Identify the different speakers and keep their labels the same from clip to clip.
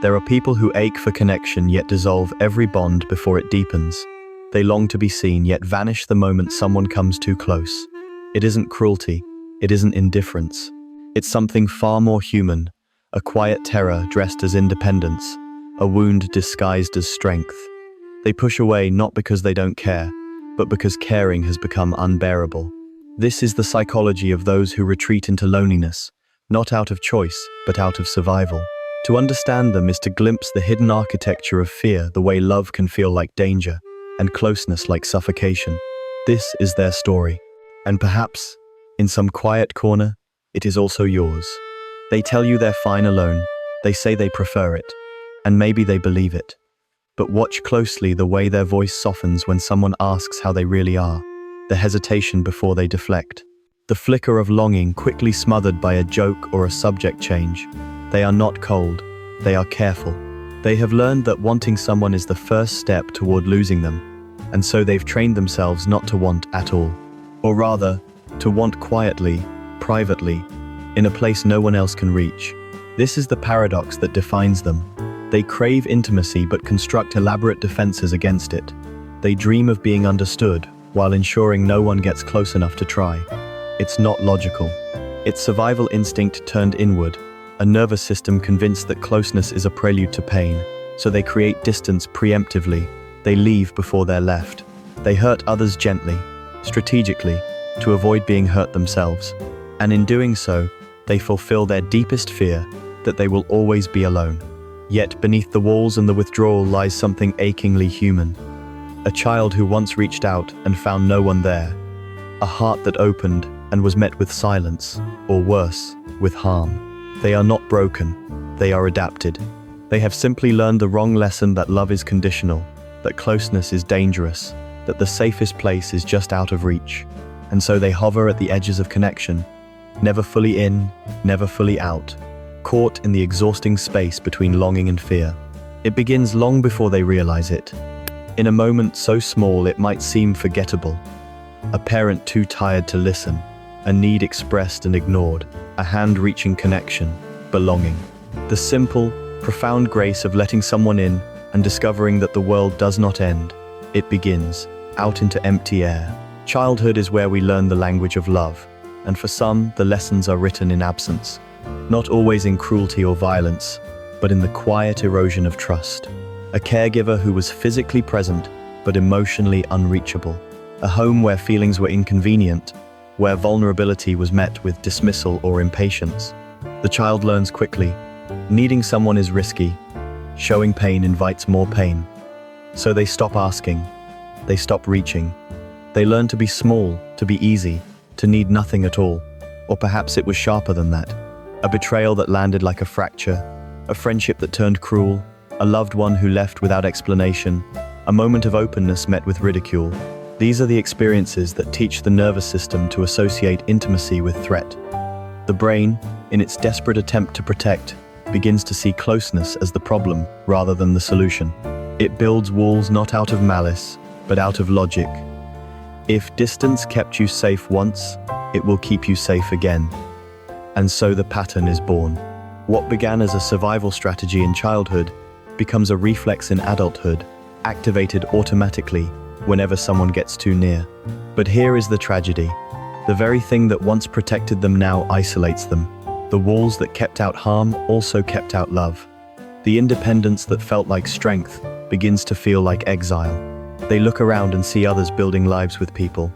Speaker 1: There are people who ache for connection yet dissolve every bond before it deepens. They long to be seen yet vanish the moment someone comes too close. It isn't cruelty, it isn't indifference. It's something far more human, a quiet terror dressed as independence, a wound disguised as strength. They push away not because they don't care, but because caring has become unbearable. This is the psychology of those who retreat into loneliness, not out of choice, but out of survival. To understand them is to glimpse the hidden architecture of fear, the way love can feel like danger, and closeness like suffocation. This is their story, and perhaps, in some quiet corner, it is also yours. They tell you they're fine alone, they say they prefer it, and maybe they believe it. But watch closely the way their voice softens when someone asks how they really are, the hesitation before they deflect, the flicker of longing quickly smothered by a joke or a subject change. They are not cold, they are careful. They have learned that wanting someone is the first step toward losing them, and so they've trained themselves not to want at all, or rather, to want quietly, privately, in a place no one else can reach. This is the paradox that defines them. They crave intimacy but construct elaborate defenses against it. They dream of being understood, while ensuring no one gets close enough to try. It's not logical. It's survival instinct turned inward, a nervous system convinced that closeness is a prelude to pain, so they create distance preemptively. They leave before they're left. They hurt others gently, strategically, to avoid being hurt themselves. And in doing so, they fulfill their deepest fear, that they will always be alone. Yet beneath the walls and the withdrawal lies something achingly human. A child who once reached out and found no one there. A heart that opened and was met with silence, or worse, with harm. They are not broken, they are adapted. They have simply learned the wrong lesson that love is conditional, that closeness is dangerous, that the safest place is just out of reach. And so they hover at the edges of connection, never fully in, never fully out, caught in the exhausting space between longing and fear. It begins long before they realize it. In a moment so small it might seem forgettable. A parent too tired to listen, a need expressed and ignored, a hand-reaching connection, belonging. The simple, profound grace of letting someone in and discovering that the world does not end. It begins, out into empty air. Childhood is where we learn the language of love, and for some, the lessons are written in absence. Not always in cruelty or violence, but in the quiet erosion of trust. A caregiver who was physically present, but emotionally unreachable. A home where feelings were inconvenient, where vulnerability was met with dismissal or impatience. The child learns quickly, needing someone is risky, showing pain invites more pain. So they stop asking, they stop reaching. They learn to be small, to be easy, to need nothing at all. Or perhaps it was sharper than that. A betrayal that landed like a fracture, a friendship that turned cruel, a loved one who left without explanation, a moment of openness met with ridicule. These are the experiences that teach the nervous system to associate intimacy with threat. The brain, in its desperate attempt to protect, begins to see closeness as the problem rather than the solution. It builds walls not out of malice, but out of logic. If distance kept you safe once, it will keep you safe again. And so the pattern is born. What began as a survival strategy in childhood becomes a reflex in adulthood, activated automatically whenever someone gets too near. But here is the tragedy. The very thing that once protected them now isolates them. The walls that kept out harm also kept out love. The independence that felt like strength begins to feel like exile. They look around and see others building lives with people,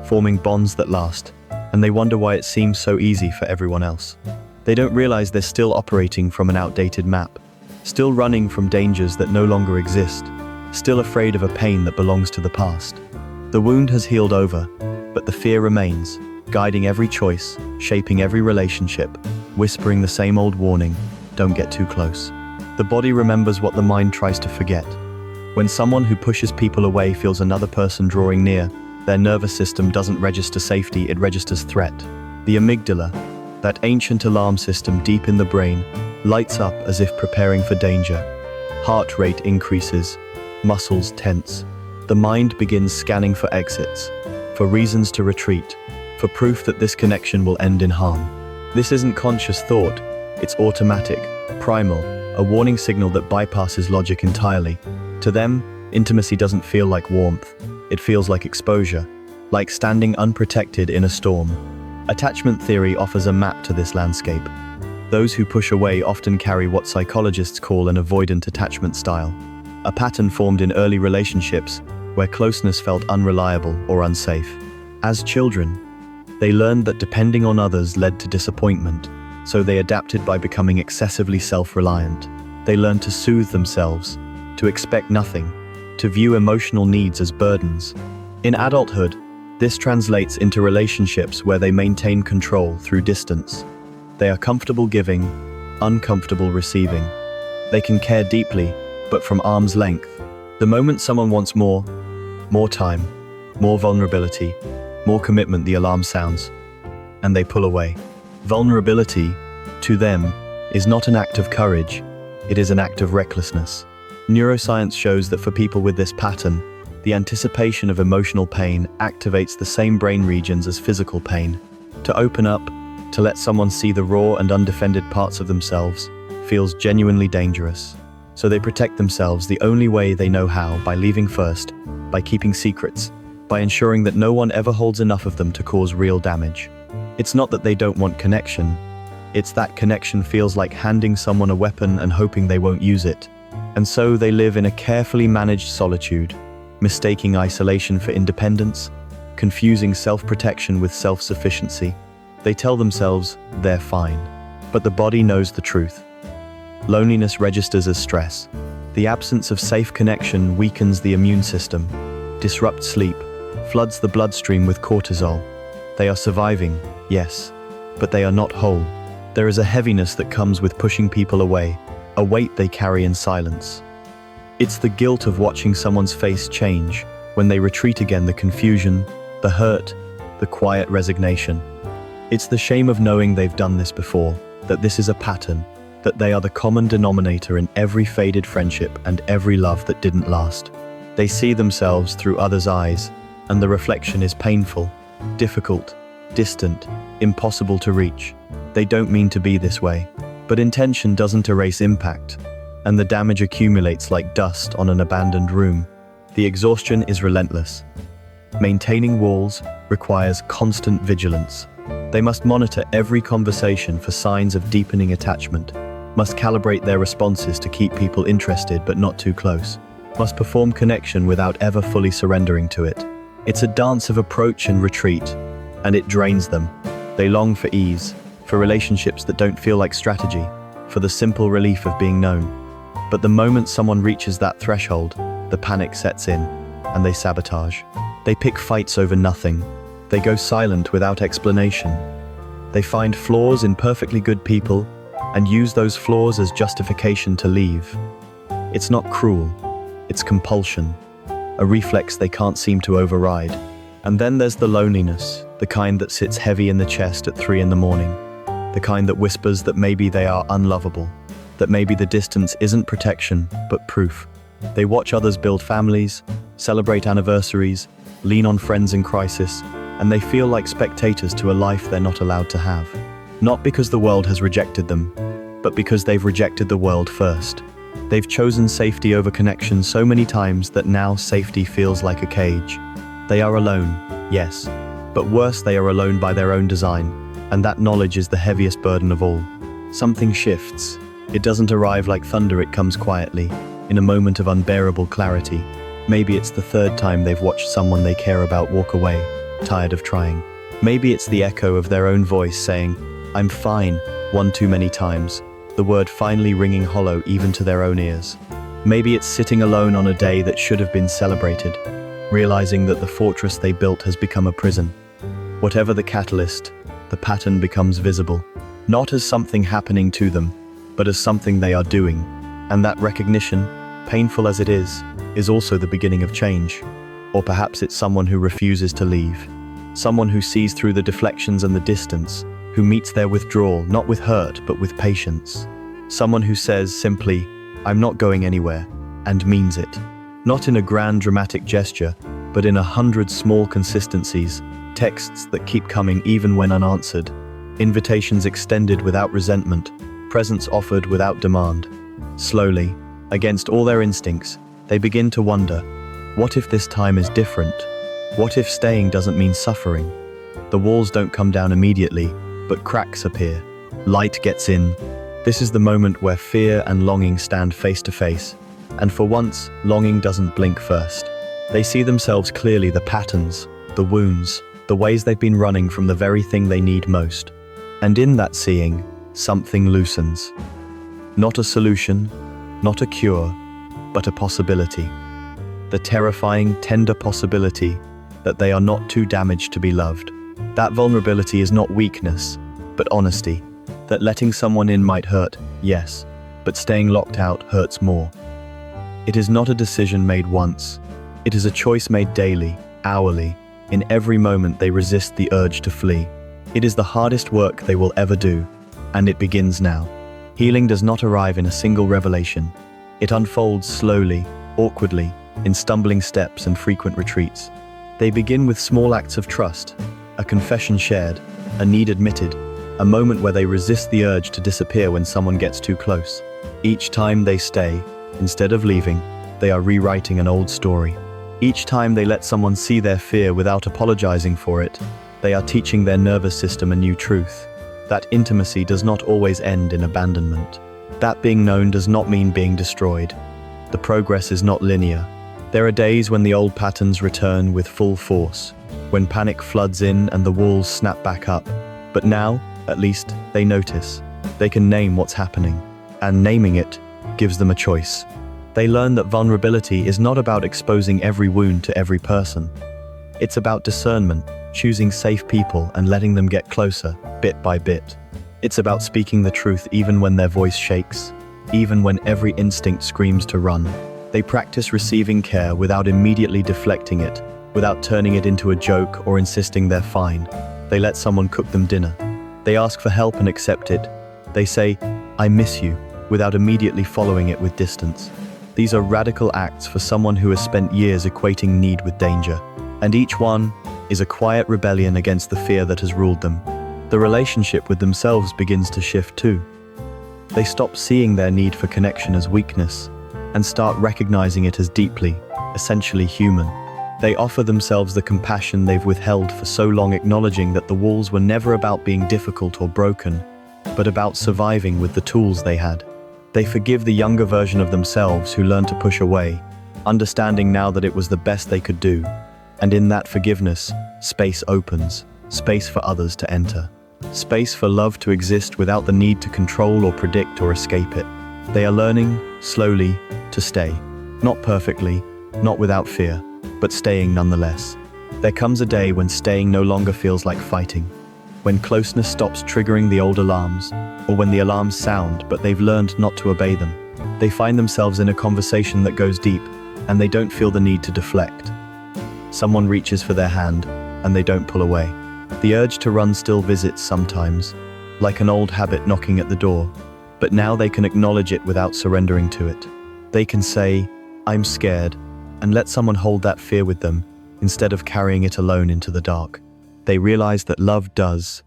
Speaker 1: forming bonds that last, and they wonder why it seems so easy for everyone else. They don't realize they're still operating from an outdated map, still running from dangers that no longer exist, still afraid of a pain that belongs to the past. The wound has healed over, but the fear remains, guiding every choice, shaping every relationship, whispering the same old warning, don't get too close. The body remembers what the mind tries to forget. When someone who pushes people away feels another person drawing near, their nervous system doesn't register safety, it registers threat. The amygdala, that ancient alarm system deep in the brain, lights up as if preparing for danger. Heart rate increases, muscles tense. The mind begins scanning for exits, for reasons to retreat, for proof that this connection will end in harm. This isn't conscious thought, it's automatic, primal, a warning signal that bypasses logic entirely. To them, intimacy doesn't feel like warmth. It feels like exposure, like standing unprotected in a storm. Attachment theory offers a map to this landscape. Those who push away often carry what psychologists call an avoidant attachment style, a pattern formed in early relationships where closeness felt unreliable or unsafe. As children, they learned that depending on others led to disappointment, so they adapted by becoming excessively self-reliant. They learned to soothe themselves, to expect nothing, to view emotional needs as burdens. In adulthood, this translates into relationships where they maintain control through distance. They are comfortable giving, uncomfortable receiving. They can care deeply, but from arm's length. The moment someone wants more time, more vulnerability, more commitment, the alarm sounds, and they pull away. Vulnerability, to them, is not an act of courage, it is an act of recklessness. Neuroscience shows that for people with this pattern, the anticipation of emotional pain activates the same brain regions as physical pain. To open up, to let someone see the raw and undefended parts of themselves, feels genuinely dangerous. So they protect themselves the only way they know how, by leaving first, by keeping secrets, by ensuring that no one ever holds enough of them to cause real damage. It's not that they don't want connection, it's that connection feels like handing someone a weapon and hoping they won't use it. And so they live in a carefully managed solitude, mistaking isolation for independence, confusing self-protection with self-sufficiency. They tell themselves they're fine, but the body knows the truth. Loneliness registers as stress. The absence of safe connection weakens the immune system, disrupts sleep, floods the bloodstream with cortisol. They are surviving, yes, but they are not whole. There is a heaviness that comes with pushing people away, a weight they carry in silence. It's the guilt of watching someone's face change when they retreat again, the confusion, the hurt, the quiet resignation. It's the shame of knowing they've done this before, that this is a pattern, that they are the common denominator in every faded friendship and every love that didn't last. They see themselves through others' eyes, and the reflection is painful, difficult, distant, impossible to reach. They don't mean to be this way, but intention doesn't erase impact, and the damage accumulates like dust on an abandoned room. The exhaustion is relentless. Maintaining walls requires constant vigilance. They must monitor every conversation for signs of deepening attachment, must calibrate their responses to keep people interested but not too close, must perform connection without ever fully surrendering to it. It's a dance of approach and retreat, and it drains them. They long for ease, for relationships that don't feel like strategy, for the simple relief of being known. But the moment someone reaches that threshold, the panic sets in, and they sabotage. They pick fights over nothing. They go silent without explanation. They find flaws in perfectly good people and use those flaws as justification to leave. It's not cruel, it's compulsion, a reflex they can't seem to override. And then there's the loneliness, the kind that sits heavy in the chest at 3 a.m, the kind that whispers that maybe they are unlovable, that maybe the distance isn't protection, but proof. They watch others build families, celebrate anniversaries, lean on friends in crisis, and they feel like spectators to a life they're not allowed to have. Not because the world has rejected them, but because they've rejected the world first. They've chosen safety over connection so many times that now safety feels like a cage. They are alone, yes, but worse, they are alone by their own design, and that knowledge is the heaviest burden of all. Something shifts. It doesn't arrive like thunder, it comes quietly, in a moment of unbearable clarity. Maybe it's the 3rd time they've watched someone they care about walk away, tired of trying. Maybe it's the echo of their own voice saying, "I'm fine," one too many times, the word finally ringing hollow even to their own ears. Maybe it's sitting alone on a day that should have been celebrated, realizing that the fortress they built has become a prison. Whatever the catalyst, the pattern becomes visible, not as something happening to them, but as something they are doing. And that recognition, painful as it is also the beginning of change. Or perhaps it's someone who refuses to leave, someone who sees through the deflections and the distance, who meets their withdrawal not with hurt but with patience. Someone who says simply, "I'm not going anywhere," and means it. Not in a grand dramatic gesture, but in 100 small consistencies, texts that keep coming even when unanswered, invitations extended without resentment, presents offered without demand. Slowly, against all their instincts, they begin to wonder, what if this time is different? What if staying doesn't mean suffering? The walls don't come down immediately, but cracks appear. Light gets in. This is the moment where fear and longing stand face to face, and for once, longing doesn't blink first. They see themselves clearly, the patterns, the wounds, the ways they've been running from the very thing they need most. And in that seeing, something loosens. Not a solution, not a cure, but a possibility. The terrifying, tender possibility that they are not too damaged to be loved. That vulnerability is not weakness, but honesty. That letting someone in might hurt, yes, but staying locked out hurts more. It is not a decision made once. It is a choice made daily, hourly. In every moment they resist the urge to flee. It is the hardest work they will ever do, and it begins now. Healing does not arrive in a single revelation. It unfolds slowly, awkwardly, in stumbling steps and frequent retreats. They begin with small acts of trust, a confession shared, a need admitted, a moment where they resist the urge to disappear when someone gets too close. Each time they stay, instead of leaving, they are rewriting an old story. Each time they let someone see their fear without apologizing for it, they are teaching their nervous system a new truth. That intimacy does not always end in abandonment. That being known does not mean being destroyed. The progress is not linear. There are days when the old patterns return with full force, when panic floods in and the walls snap back up. But now, at least, they notice. They can name what's happening, and naming it gives them a choice. They learn that vulnerability is not about exposing every wound to every person. It's about discernment, choosing safe people and letting them get closer, bit by bit. It's about speaking the truth even when their voice shakes, even when every instinct screams to run. They practice receiving care without immediately deflecting it, without turning it into a joke or insisting they're fine. They let someone cook them dinner. They ask for help and accept it. They say, "I miss you," without immediately following it with distance. These are radical acts for someone who has spent years equating need with danger. And each one is a quiet rebellion against the fear that has ruled them. The relationship with themselves begins to shift too. They stop seeing their need for connection as weakness and start recognizing it as deeply, essentially human. They offer themselves the compassion they've withheld for so long, acknowledging that the walls were never about being difficult or broken, but about surviving with the tools they had. They forgive the younger version of themselves who learned to push away, understanding now that it was the best they could do. And in that forgiveness, space opens, space for others to enter. Space for love to exist without the need to control or predict or escape it. They are learning, slowly, to stay. Not perfectly, not without fear, but staying nonetheless. There comes a day when staying no longer feels like fighting, when closeness stops triggering the old alarms, or when the alarms sound but they've learned not to obey them. They find themselves in a conversation that goes deep, and they don't feel the need to deflect. Someone reaches for their hand, and they don't pull away. The urge to run still visits sometimes, like an old habit knocking at the door, but now they can acknowledge it without surrendering to it. They can say, "I'm scared," and let someone hold that fear with them, instead of carrying it alone into the dark. They realize that love does,